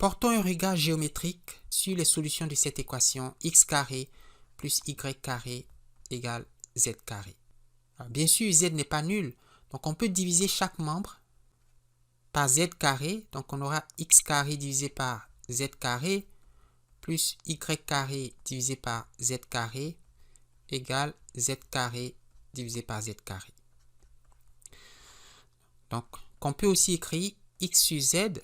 Portons un regard géométrique sur les solutions de cette équation x carré plus y carré égale z carré. Alors, bien sûr, z n'est pas nul, donc on peut diviser chaque membre par z carré, donc on aura x carré divisé par z carré plus y carré divisé par z carré égale z carré divisé par z carré. Donc, on peut aussi écrire x sur z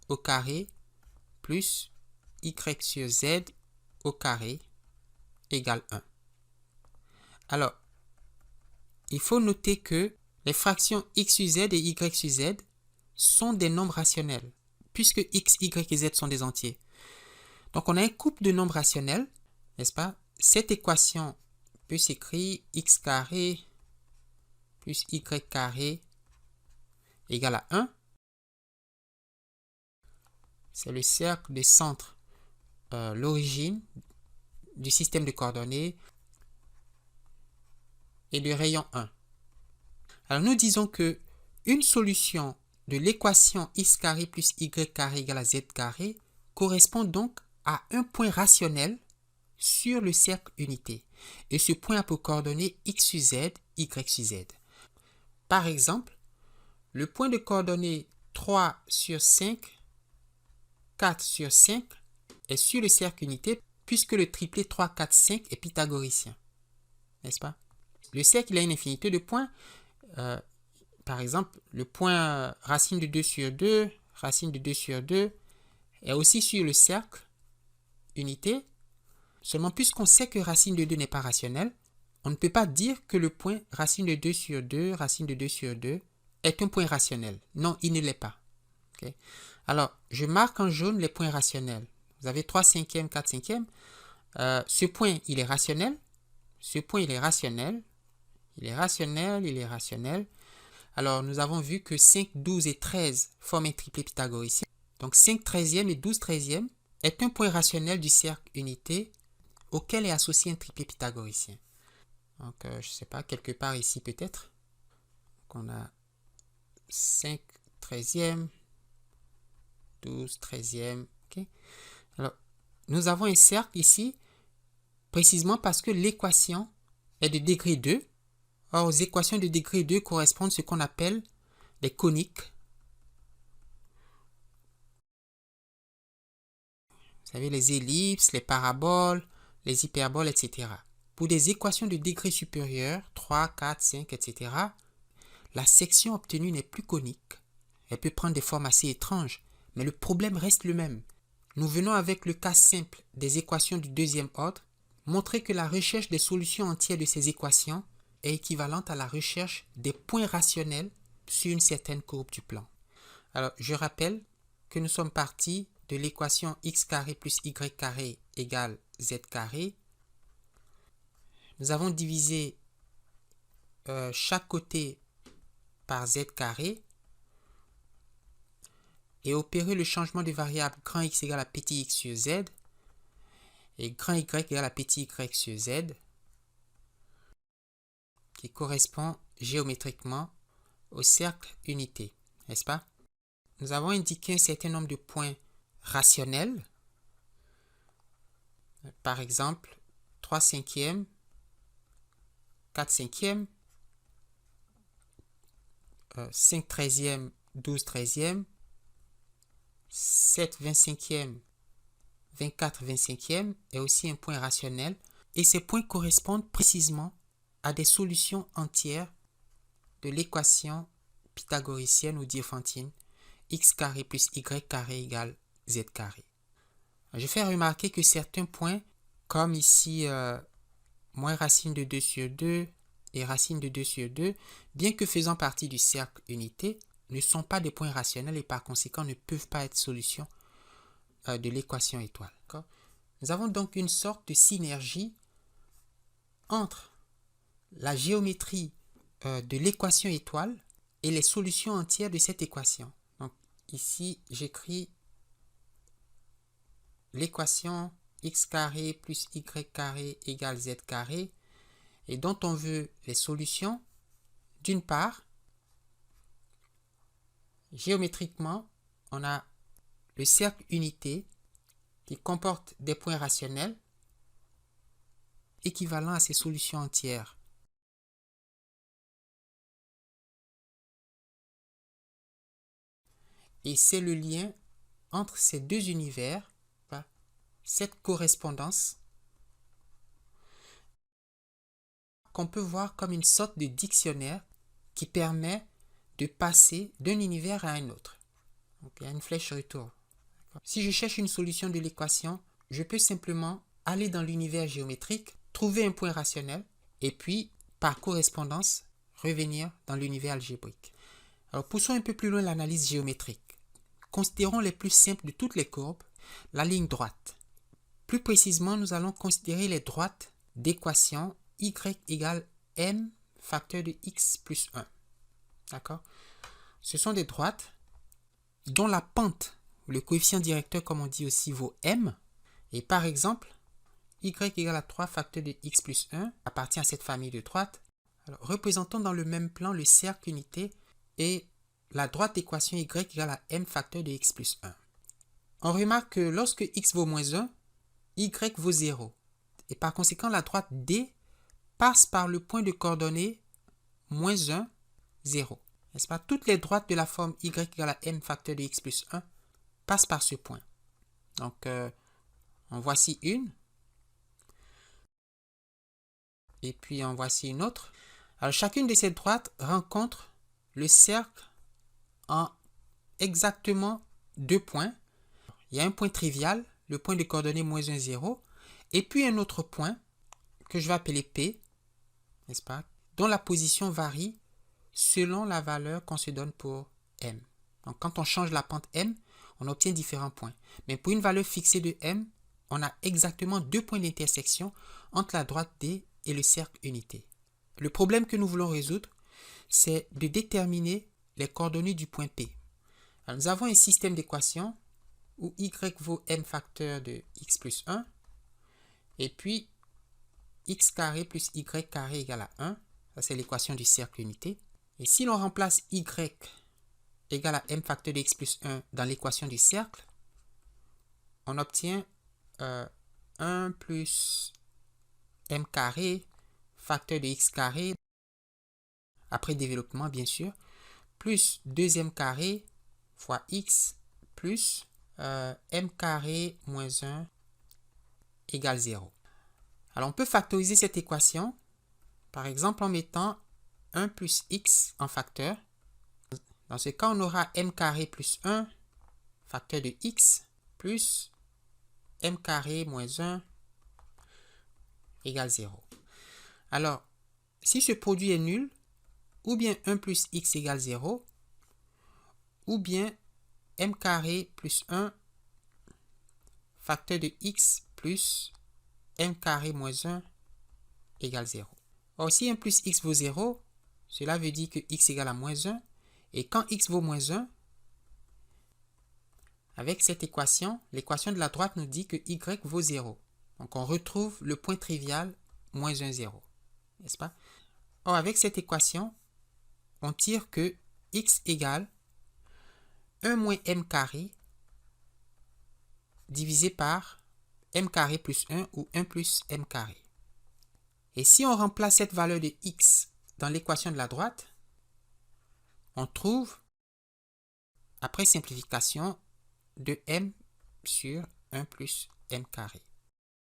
au carré plus y sur z au carré égale 1. Alors, il faut noter que les fractions x sur z et y sur z sont des nombres rationnels, puisque x, y et z sont des entiers. Donc, on a un couple de nombres rationnels, n'est-ce pas? Cette équation peut s'écrire x carré plus y carré égale à 1. C'est le cercle de centre, l'origine du système de coordonnées et le rayon 1. Alors, nous disons que une solution de l'équation x carré plus y carré égale à z carré correspond donc à un point rationnel sur le cercle unité. Et ce point a pour coordonnées x sur z, y sur z. Par exemple, le point de coordonnées 3 sur 5, 4 sur 5 est sur le cercle unité puisque le triplet 3, 4, 5 est pythagoricien. N'est-ce pas? Le cercle il a une infinité de points. Par exemple, le point racine de 2 sur 2, racine de 2 sur 2 est aussi sur le cercle unité. Seulement, puisqu'on sait que racine de 2 n'est pas rationnel, on ne peut pas dire que le point racine de 2 sur 2, racine de 2 sur 2 est un point rationnel. Non, il ne l'est pas. Okay? Alors, je marque en jaune les points rationnels. Vous avez 3 cinquièmes, 4 cinquièmes. Ce point, il est rationnel. Ce point, il est rationnel. Il est rationnel, il est rationnel. Alors, nous avons vu que 5, 12 et 13 forment un triplet pythagoricien. Donc, 5 treizièmes et 12 treizièmes est un point rationnel du cercle unité auquel est associé un triplet pythagoricien. Donc, je ne sais pas, quelque part ici peut-être. Donc, on a 5 treizièmes, 12 treizièmes. Okay. Alors, nous avons un cercle ici, précisément parce que l'équation est de degré 2. Or, aux équations de degré 2 correspondent ce qu'on appelle les coniques. Vous savez, les ellipses, les paraboles, les hyperboles, etc. Pour des équations de degré supérieur, 3, 4, 5, etc., la section obtenue n'est plus conique. Elle peut prendre des formes assez étranges, mais le problème reste le même. Nous venons avec le cas simple des équations du deuxième ordre, montrer que la recherche des solutions entières de ces équations est équivalente à la recherche des points rationnels sur une certaine courbe du plan. Alors, je rappelle que nous sommes partis de l'équation x carré plus y carré égale z carré. Nous avons divisé chaque côté par z carré et opéré le changement de variable grand X égale à petit x sur z et grand Y égale à petit y sur z qui correspond géométriquement au cercle unité, n'est-ce pas? Nous avons indiqué un certain nombre de points rationnels. Par exemple, 3 cinquièmes, 4 cinquièmes, 5 treizièmes, 12 treizièmes, 7 25e, 24 25e est aussi un point rationnel et ces points correspondent précisément à des solutions entières de l'équation pythagoricienne ou diophantine x carré plus y carré égale z carré. Je fais remarquer que certains points, comme ici moins racine de 2 sur 2 et racine de 2 sur 2, bien que faisant partie du cercle unité, ne sont pas des points rationnels et par conséquent ne peuvent pas être solutions de l'équation étoile. Nous avons donc une sorte de synergie entre la géométrie de l'équation étoile et les solutions entières de cette équation. Donc ici, j'écris l'équation x carré plus y carré égale z carré et dont on veut les solutions. D'une part, géométriquement, on a le cercle unité qui comporte des points rationnels équivalents à ces solutions entières. Et c'est le lien entre ces deux univers, cette correspondance, qu'on peut voir comme une sorte de dictionnaire qui permet de passer d'un univers à un autre. Donc, il y a une flèche retour. Si je cherche une solution de l'équation, je peux simplement aller dans l'univers géométrique, trouver un point rationnel, et puis, par correspondance, revenir dans l'univers algébrique. Alors, poussons un peu plus loin l'analyse géométrique. Considérons les plus simples de toutes les courbes, la ligne droite. Plus précisément, nous allons considérer les droites d'équation y égale m facteur de x plus 1. D'accord? Ce sont des droites dont la pente, le coefficient directeur comme on dit aussi, vaut m. Et par exemple, y égale à 3 facteur de x plus 1 appartient à cette famille de droites. Alors, représentons dans le même plan le cercle unité et la droite d'équation y égale à m facteur de x plus 1. On remarque que lorsque x vaut moins 1, y vaut 0. Et par conséquent, la droite D passe par le point de coordonnées moins 1, 0. N'est-ce pas? Toutes les droites de la forme y égale à m facteur de x plus 1 passent par ce point. Donc, en voici une. Et puis, en voici une autre. Alors, chacune de ces droites rencontre le cercle en exactement deux points. Il y a un point trivial, le point de coordonnées moins 1, 0. Et puis, un autre point que je vais appeler P, n'est-ce pas, dont la position varie selon la valeur qu'on se donne pour m. Donc, quand on change la pente m, on obtient différents points. Mais pour une valeur fixée de m, on a exactement deux points d'intersection entre la droite D et le cercle unité. Le problème que nous voulons résoudre, c'est de déterminer les coordonnées du point P. Alors, nous avons un système d'équations où y vaut m facteur de x plus 1, et puis x carré plus y carré égale à 1. Ça, c'est l'équation du cercle unité. Et si l'on remplace y égale à m facteur de x plus 1 dans l'équation du cercle, on obtient 1 plus m carré facteur de x carré, après développement bien sûr, plus 2m carré fois x plus m carré moins 1 égale 0. Alors on peut factoriser cette équation, par exemple en mettant 1 plus x en facteur. Dans ce cas, on aura m carré plus 1 facteur de x plus m carré moins 1 égale 0. Alors, si ce produit est nul, ou bien 1 plus x égale 0, ou bien m carré plus 1 facteur de x plus m carré moins 1 égale 0. Or, si 1 plus x vaut 0, cela veut dire que x égale à moins 1. Et quand x vaut moins 1, avec cette équation, l'équation de la droite nous dit que y vaut 0. Donc, on retrouve le point trivial moins 1, 0. N'est-ce pas? Or, avec cette équation, on tire que x égale 1 moins m carré divisé par m carré plus 1 ou 1 plus m carré. Et si on remplace cette valeur de x dans l'équation de la droite, on trouve, après simplification, de m sur 1 plus m carré.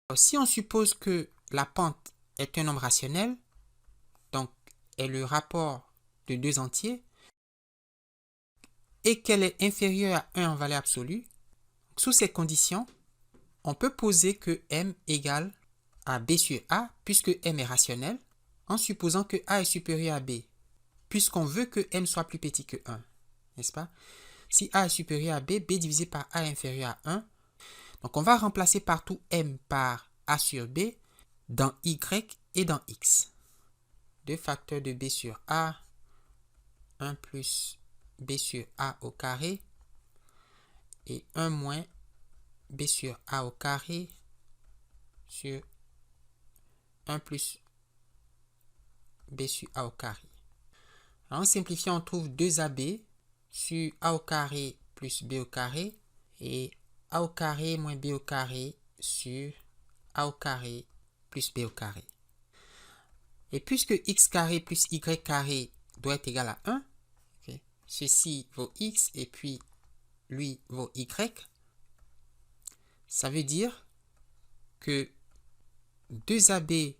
Alors, si on suppose que la pente est un nombre rationnel, donc est le rapport de deux entiers, et qu'elle est inférieure à 1 en valeur absolue, sous ces conditions, on peut poser que m égale à b sur a, puisque m est rationnel, en supposant que a est supérieur à b, puisqu'on veut que m soit plus petit que 1, n'est-ce pas? Si a est supérieur à b, b divisé par a est inférieur à 1. Donc, on va remplacer partout m par a sur b dans y et dans x. 2 facteurs de b sur a, 1 plus b sur a au carré, et 1 moins b sur a au carré sur 1 plus b sur a au carré. Alors, en simplifiant, on trouve 2ab sur a au carré plus b au carré. et a au carré moins b au carré sur a au carré plus b au carré. Et puisque x carré plus y carré doit être égal à 1, okay, ceci vaut x et puis lui vaut y, ça veut dire que 2ab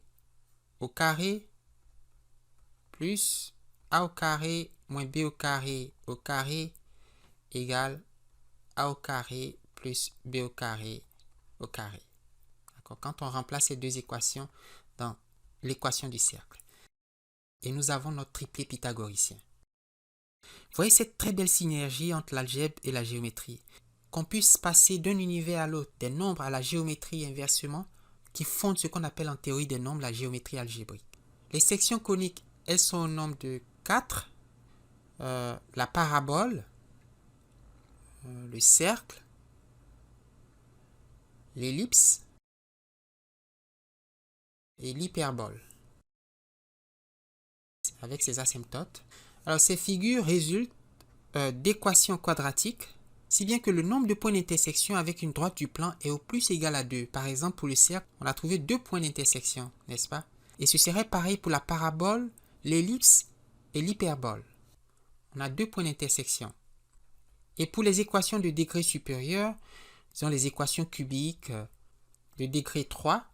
au carré plus a au carré moins b au carré égale a au carré plus b au carré. Quand on remplace ces deux équations dans l'équation du cercle. Et nous avons notre triplé pythagoricien. Vous voyez cette très belle synergie entre l'algèbre et la géométrie. Qu'on puisse passer d'un univers à l'autre, des nombres à la géométrie et inversement, qui fondent ce qu'on appelle en théorie des nombres la géométrie algébrique. Les sections coniques, elles sont au nombre de 4. La parabole, le cercle, l'ellipse et l'hyperbole, avec ses asymptotes. Alors, ces figures résultent d'équations quadratiques, si bien que le nombre de points d'intersection avec une droite du plan est au plus égal à 2. Par exemple, pour le cercle, on a trouvé 2 points d'intersection, n'est-ce pas? Et ce serait pareil pour la parabole, l'ellipse et l'hyperbole. On a 2 points d'intersection. Et pour les équations de degré supérieur, disons les équations cubiques de degré 3,